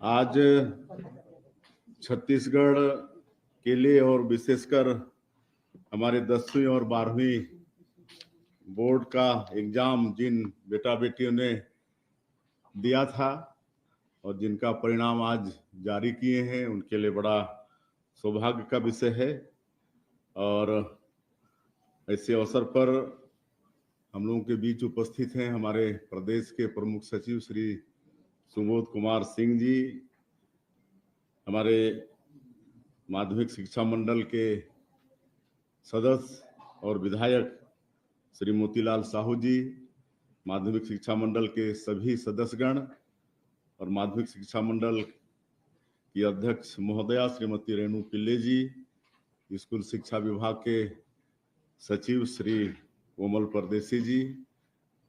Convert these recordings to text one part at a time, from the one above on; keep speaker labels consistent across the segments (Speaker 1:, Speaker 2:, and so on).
Speaker 1: आज छत्तीसगढ़ के लिए और विशेषकर हमारे 10वीं और 12वीं बोर्ड का एग्जाम जिन बेटा बेटियों ने दिया था और जिनका परिणाम आज जारी किए हैं, उनके लिए बड़ा सौभाग्य का विषय है। और ऐसे अवसर पर हम लोगों के बीच उपस्थित हैं हमारे प्रदेश के प्रमुख सचिव श्री सुबोध कुमार सिंह जी, हमारे माध्यमिक शिक्षा मंडल के सदस्य और विधायक श्री मोतीलाल साहू जी, माध्यमिक शिक्षा मंडल के सभी सदस्यगण और माध्यमिक शिक्षा मंडल की अध्यक्ष महोदया श्रीमती रेणु पिल्ले जी, स्कूल शिक्षा विभाग के सचिव श्री कोमल परदेसी जी,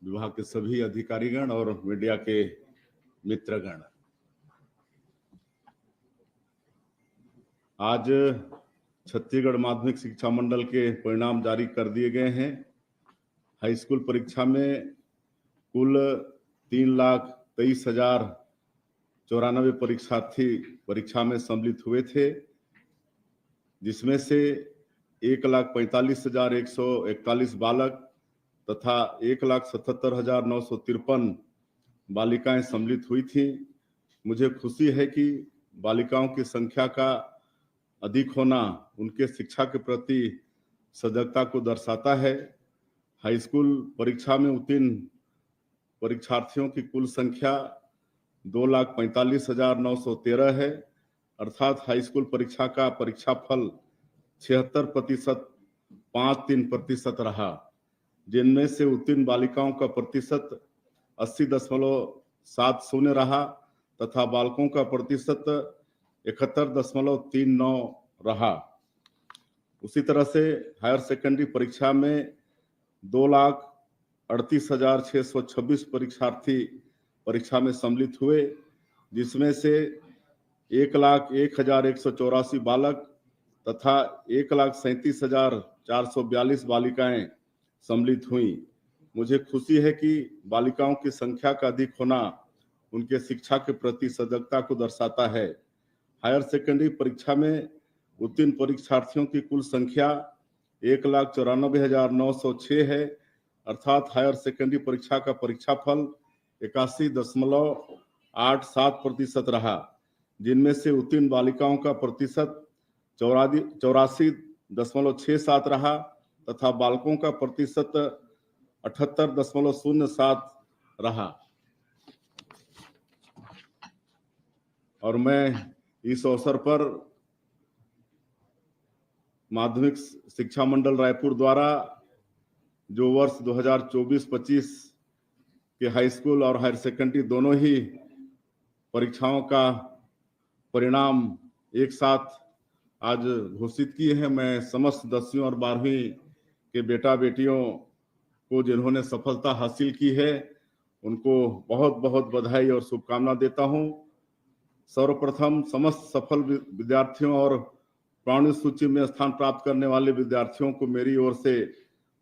Speaker 1: विभाग के सभी अधिकारीगण और मीडिया के मित्रगण। आज छत्तीसगढ़ माध्यमिक शिक्षा मंडल के परिणाम जारी कर दिए गए हैं। हाई स्कूल परीक्षा में कुल 3,23,094 परीक्षार्थी परीक्षा में सम्मिलित हुए थे, जिसमें से 1,45,141 बालक तथा 1,77,953 बालिकाएं सम्मिलित हुई थीं। मुझे खुशी है कि बालिकाओं की संख्या का अधिक होना उनके शिक्षा के प्रति सजगता को दर्शाता है। हाई स्कूल परीक्षा में उत्तीर्ण परीक्षार्थियों की कुल संख्या 2,45,913 है, अर्थात हाई स्कूल परीक्षा का परीक्षाफल 76.53% रहा, जिनमें से उत्तीर्ण बालिकाओं का प्रतिशत 80.70 रहा तथा बालकों का प्रतिशत 71.39 रहा। उसी तरह से हायर सेकेंडरी परीक्षा में 2,38,626 परीक्षार्थी परीक्षा में सम्मिलित हुए, जिसमें से 1,01,184 बालक तथा 1,37,442 बालिकाएं सम्मिलित हुई। मुझे खुशी है कि बालिकाओं की संख्या का अधिक होना उनके शिक्षा के प्रति सजगता को दर्शाता है। हायर सेकेंडरी परीक्षा में उत्तीर्ण परीक्षार्थियों की कुल संख्या 1,94,906 है, अर्थात हायर सेकेंडरी परीक्षा का परीक्षाफल 81.87% रहा, जिनमें से उत्तीर्ण बालिकाओं का प्रतिशत 84.67 रहा तथा बालकों का प्रतिशत 78.07 रहा। और मैं इस अवसर पर माध्यमिक शिक्षा मंडल रायपुर द्वारा जो वर्ष 2024-25 के हाई स्कूल और हायर सेकेंडरी दोनों ही परीक्षाओं का परिणाम एक साथ आज घोषित किए हैं, मैं समस्त 10वीं और 12वीं के बेटा बेटियों को जिन्होंने सफलता हासिल की है, उनको बहुत बहुत बधाई और शुभकामना देता हूं। सर्वप्रथम समस्त सफल विद्यार्थियों और प्राणी सूची में स्थान प्राप्त करने वाले विद्यार्थियों को मेरी ओर से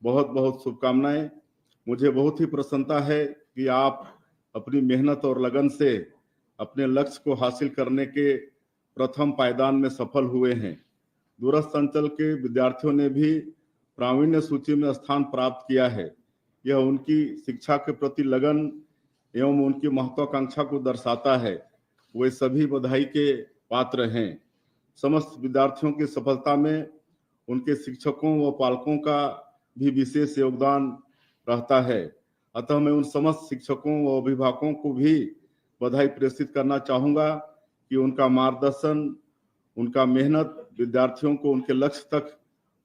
Speaker 1: बहुत बहुत शुभकामनाएं। मुझे बहुत ही प्रसन्नता है कि आप अपनी मेहनत और लगन से अपने लक्ष्य को हासिल करने के प्रथम पायदान में सफल हुए हैं। दूरस्थ अंचल के विद्यार्थियों ने भी प्रावीण्य सूची में स्थान प्राप्त किया है। यह उनकी शिक्षा के प्रति लगन एवं उनकी महत्वाकांक्षा को दर्शाता है। वे सभी बधाई के पात्र हैं। समस्त विद्यार्थियों की सफलता में उनके शिक्षकों व पालकों का भी विशेष योगदान रहता है। अतः मैं उन समस्त शिक्षकों व अभिभावकों को भी बधाई प्रेषित करना चाहूंगा कि उनका मार्गदर्शन, उनका मेहनत विद्यार्थियों को उनके लक्ष्य तक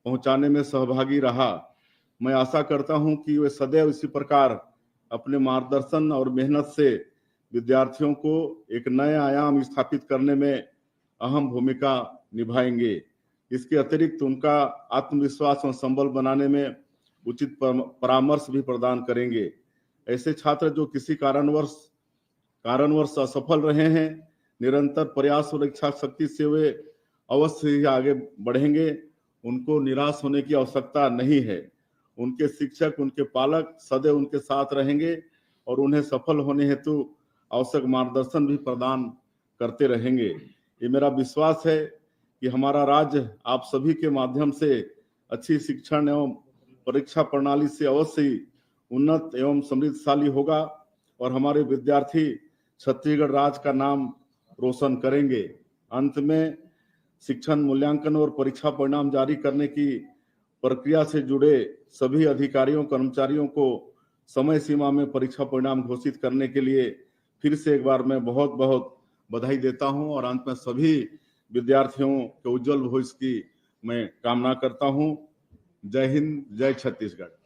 Speaker 1: पहुंचाने में सहभागी रहा। मैं आशा करता हूं कि वे सदैव इसी प्रकार अपने मार्गदर्शन और मेहनत से विद्यार्थियों को एक नए आयाम स्थापित करने में अहम भूमिका निभाएंगे। इसके अतिरिक्त उनका आत्मविश्वास और संबल बनाने में उचित परामर्श भी प्रदान करेंगे। ऐसे छात्र जो किसी कारणवश असफल रहे हैं, निरंतर प्रयास और इच्छा शक्ति से वे अवश्य ही आगे बढ़ेंगे। उनको निराश होने की आवश्यकता नहीं है। उनके शिक्षक, उनके पालक सदैव उनके साथ रहेंगे और उन्हें सफल होने हेतु आवश्यक मार्गदर्शन भी प्रदान करते रहेंगे। ये मेरा विश्वास है कि हमारा राज्य आप सभी के माध्यम से अच्छी शिक्षण एवं परीक्षा प्रणाली से अवश्य ही उन्नत एवं समृद्धशाली होगा और हमारे विद्यार्थी छत्तीसगढ़ राज्य का नाम रोशन करेंगे। अंत में शिक्षण मूल्यांकन और परीक्षा परिणाम जारी करने की प्रक्रिया से जुड़े सभी अधिकारियों कर्मचारियों को समय सीमा में परीक्षा परिणाम घोषित करने के लिए फिर से एक बार मैं बहुत बहुत बधाई देता हूं और अंत में सभी विद्यार्थियों के उज्जवल भविष्य की मैं कामना करता हूं। जय हिंद, जय छत्तीसगढ़।